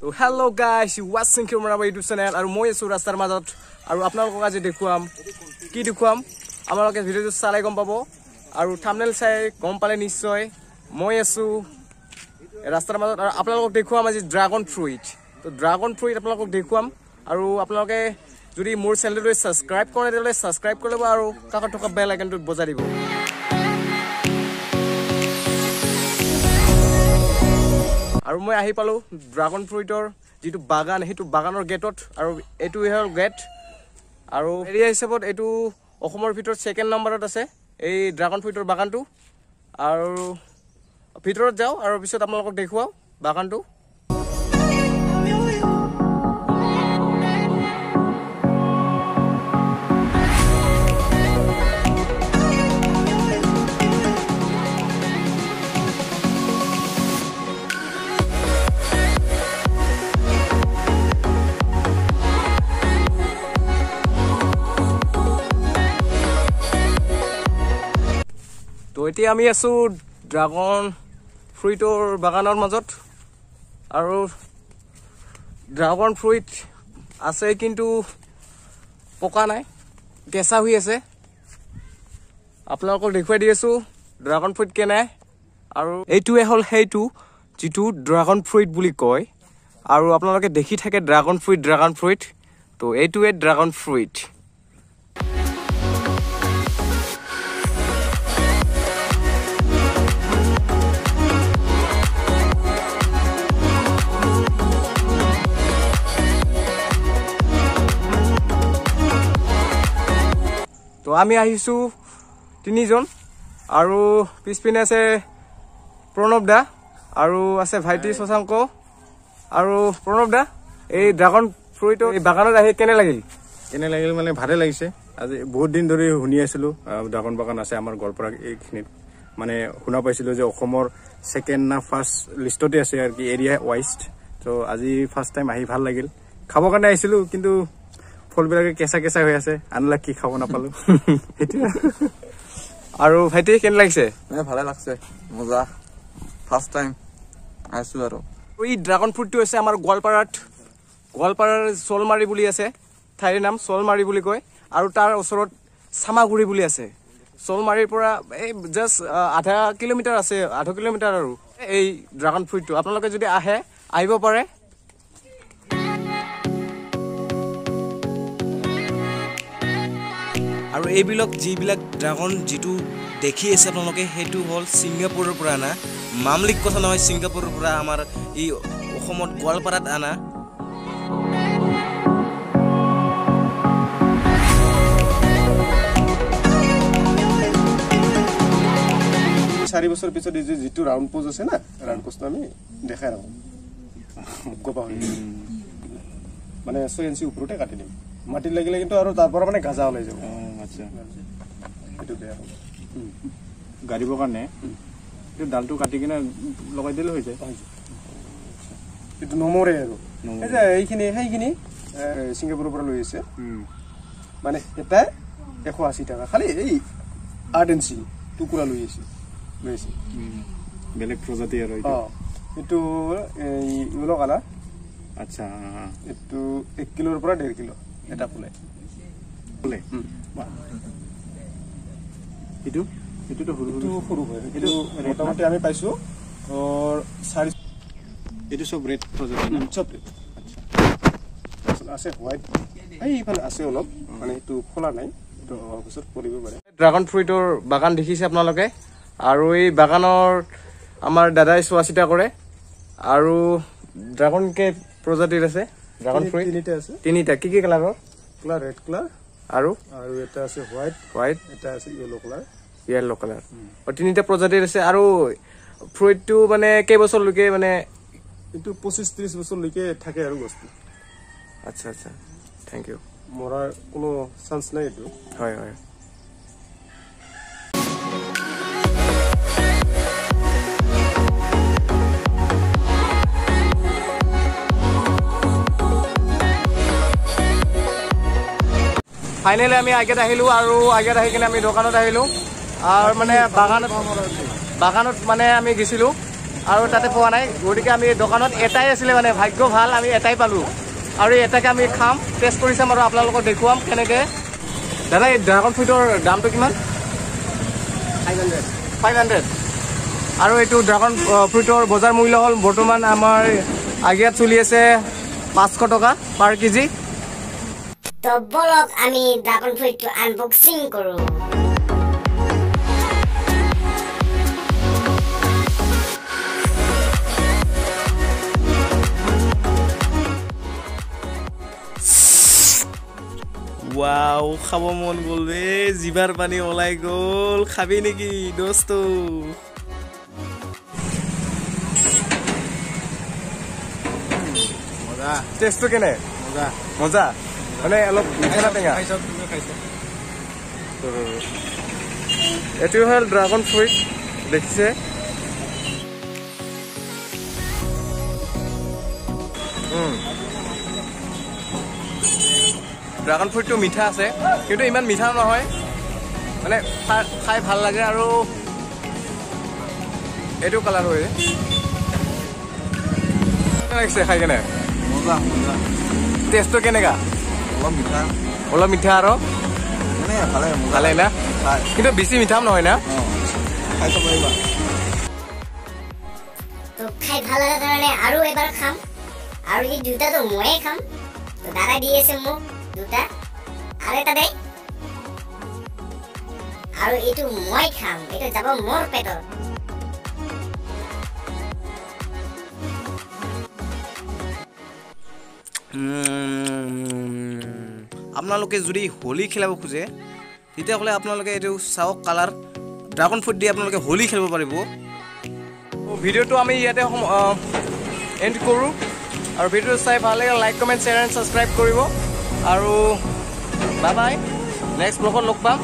So hello guys, you watching Khiromohan YouTube channel আৰু মই আছো ৰাস্তাৰ মাজত আৰু আপোনালোকক আজি দেখুৱাম কি দেখুৱাম আপোনালোকে ভিডিওটো চালাই গম পাব আৰু থাম্বনেল চাই গম পালে নিশ্চয় মই আছো ৰাস্তাৰ মাজত আৰু আপোনালোকক দেখুৱাম আজি ড্ৰাগন ফ্ৰুইট তো ড্ৰাগন ফ্ৰুইট আপোনালোকক দেখুৱাম আৰু আপোনালোকে যদি মোৰ চেনেলটো সাবস্ক্ৰাইব কৰে তেলে সাবস্ক্ৰাইব কৰিব আৰু কাষত থকা বেল আইকনটো বজাই দিব আৰু মই আহি পালো ড্ৰাগন ফ্ৰুইটৰ যেটো বাগান হেতু বাগানৰ গেটত আৰু এটো হল গেট আৰু এৰিয়া হিচাপত এটো অসমৰ ভিতৰত সেকেন্ড নম্বৰত আছে এই ড্ৰাগন ফ্ৰুইটৰ বাগানটো আৰু ভিতৰত যাও আৰু পিছত আপোনালোকক দেখুৱাও বাগানটো তো এতিয়া আমি আছো ড্ৰাগন ফ্ৰুইটৰ বাগানৰ মাজত আৰু ড্ৰাগন ফ্ৰুইট আছে কিন্তু পকা নাই কেঁচা হৈ আছে আপোনালোকক দেখুৱাই দি আছো ড্ৰাগন ফ্ৰুইট কেনে আৰু এইটোৱে হল হেইটো যেটো ড্ৰাগন ফ্ৰুইট বুলি কয় আৰু আপোনালোকে দেখি থাকে ড্ৰাগন ফ্ৰুইট তো এইটোৱে ড্ৰাগন ফ্ৰুইট তো আমি আহিছো তিনিজন আৰু পিছপিনে আছে প্ৰণৱ দা আৰু আছে ভাইটি শশাংক আৰু প্ৰণৱ দা এই ড্ৰাগন ফ্ৰুইটৰ এই বাগানত আহি কেনে লাগিল মানে ভালে লাগিছে আজি বহুত দিন ধৰি শুনি আছিলো ড্ৰাগন বাগান আছে আমাৰ গোৱালপাৰা এইখিনিত মানে শুনা পাইছিলো যে অসমৰ সেকেন্ড না ফাৰ্স্ট লিষ্টতে আছে আৰু কি এৰিয়া ওয়াইজ তো আজি ফাৰ্স্ট টাইম আহি ভাল লাগিল খাব কাৰণে আহিছিলো কিন্তু ফলবিলাকে কেঁচা হৈ আছে আনলা কি খাব নাপালো আৰু ভাইটি কেনে লাগিছে ভালে লাগছে মজা ফাৰ্স্ট টাইম আইছো আৰু এই ড্ৰাগন ফ্ৰুটটো আছে আমাৰ গোৱালপাৰাৰ চলমাৰি বুলি আছে ঠাইৰ নাম চলমাৰি বুলি কয় আৰু তাৰ ওচৰত samaguri বুলি আছে চলমাৰিৰ পৰা এই জাস্ট আধা কিলোমিটাৰ আছে আধা কিলোমিটাৰ আৰু এই ড্ৰাগন ফ্ৰুটটো আপোনালোকে যদি আহে আহিব পাৰে আৰু এইবিলাক যিবিলাক ড্ৰাগন যেটো দেখি আছে আপোনালোকে হেতু হল ছিংগাপুৰৰ পৰা আনা মামলিক কথা নহয় ছিংগাপুৰৰ পৰা আমাৰ এই অসমত গোৱালপাৰাত আনা চাৰি বছৰ পিছত এই যেটো ৰাউন্ড পোজ আছে না ৰাউন্ড পোজটো আমি দেখাই ৰাখো গোপা হৈ মানে 6 ইঞ্চি ওপৰতে কাটি দিম মাটি লাগিলে কিন্তু আৰু তাৰ পৰা মানে গাজা ওলাই যাব আচ্ছা এটো বেয়া গাড়ীবৰ কাৰণে এটো ডালটো কাটি কিনে লগাই দিলে হৈ যায় এটো নমৰে আৰু এই যে এইখিনি সিঙ্গাপুৰৰ পৰা লৈ আছে মানে এটা 180 টাকা খালি এই 8 ইঞ্চি টুকুৰা লৈ আছে বেলেগ প্ৰজাতি আৰু এটো এই ইউলো কালাৰ আচ্ছা এটো 1 কিলোৰ পৰা 1.5 কিলো এটা ফুলে এটো তো সৰু হয় এটো মোটামুটি আমি পাইছো और 4 এটো সব রেড প্রজেক্ট সব আচ্ছা আছে হোয়াইট এই ইফালে আছে অলপ মানে এটো খোলা নাই তো অবসর কৰিব পাৰে ড্ৰাগন ফ্ৰুইটৰ বাগান দেখিছে আপোনালোকে আৰু এই বাগানৰ আমাৰ দাদাই চোৱাচিতা কৰে আৰু ড্ৰাগন কে প্ৰজাতিৰ আছে ড্ৰাগন ফ্ৰুইট তিনিটা কি কালাৰৰ কালাৰ ৰেড কালাৰ আৰু এটা আছে হোয়াইট এটা আছে ইয়েলো কালাৰ আৰু তিনিটা প্ৰজাতিৰ আছে আৰু ফ্ৰুইটটো মানে কেই বছৰ লৈকে মানে এটো 25-30 বছৰ লৈকে থাকে আৰু বস্তু আচ্ছা থ্যাংক ইউ মৰাৰ কোনো চান্স নাই এটো হয় ফাইনালি আমি আগত আহিলো আৰু আগত আহি কিনে আমি দোকানত আহিলো আৰু মানে বাগানত মানে আমি গিছিলো আৰু তাতে পোৱা নাই গতিকে আমি দোকানত এটাই আছিলে মানে ভাগ্য ভাল আমি এটাই পালোঁ আৰু এটাকে আমি খাম টেষ্ট কৰি চাম আৰু আপোনালোকক দেখুৱাম কেনেকৈ দাদা এই ড্ৰাগন ফ্ৰুইটৰ দামটো কিমান 500 আৰু এইটো ড্ৰাগন ফ্ৰুইটৰ বজাৰ মূল্য হ'ল বৰ্তমান আমাৰ আগিয়াত চলি আছে 500 টকা পাৰ কেজি তো বলক আমি ড্ৰাগন ফ্ৰুটটো আনবক্সিং কৰো ওয়াও খাব মন গ'ল বে জিভাৰ পানী ওলাই গ'ল খাবি নেকি দোস্ত মজা টেষ্টটো কেনে মজা মজা মানে অলপ মিঠা টেঙা এইটো হ'ল ড্ৰাগন ফ্ৰুইট দেখিছে ড্ৰাগন ফ্ৰুইটটো মিঠা আছে কিন্তু ইমান মিঠা নহয় মানে খাই ভাল লাগে আৰু এইটো কালাৰ হয় লাগিছে খাই কেনে মজা মজা টেষ্টটো কেনেকা অলপ মিঠা আৰু ভালে না কিন্তু বেছি মিঠা নহয় না খাই চাব পাৰিবা তো খাই ভাল লাগা কাৰণে আৰু এবাৰ খাম আৰু এই দুটা তো ময়ে খাম তো দাদা দিয়েছে মোক দুটা আৰু এটা দেই আৰু এইটো মই খাম এটা যাব মোৰ পেটত আপোনালোকে যদি হোলি খেলাব খোজে তেতিয়াহ'লে আপোনালোকে এইটো চাওক কালাৰ ড্ৰাগন ফ্ৰুইট দি আপোনালোকে হোলি খেলিব পাৰিব ভিডিঅ'টো আমি ইয়াতে এণ্ড কৰোঁ আৰু ভিডিঅ'টো চাই ভাল লাগে like comment share and subscribe কৰিব আৰু বাই বাই নেক্সট ব্লগত লগ পাম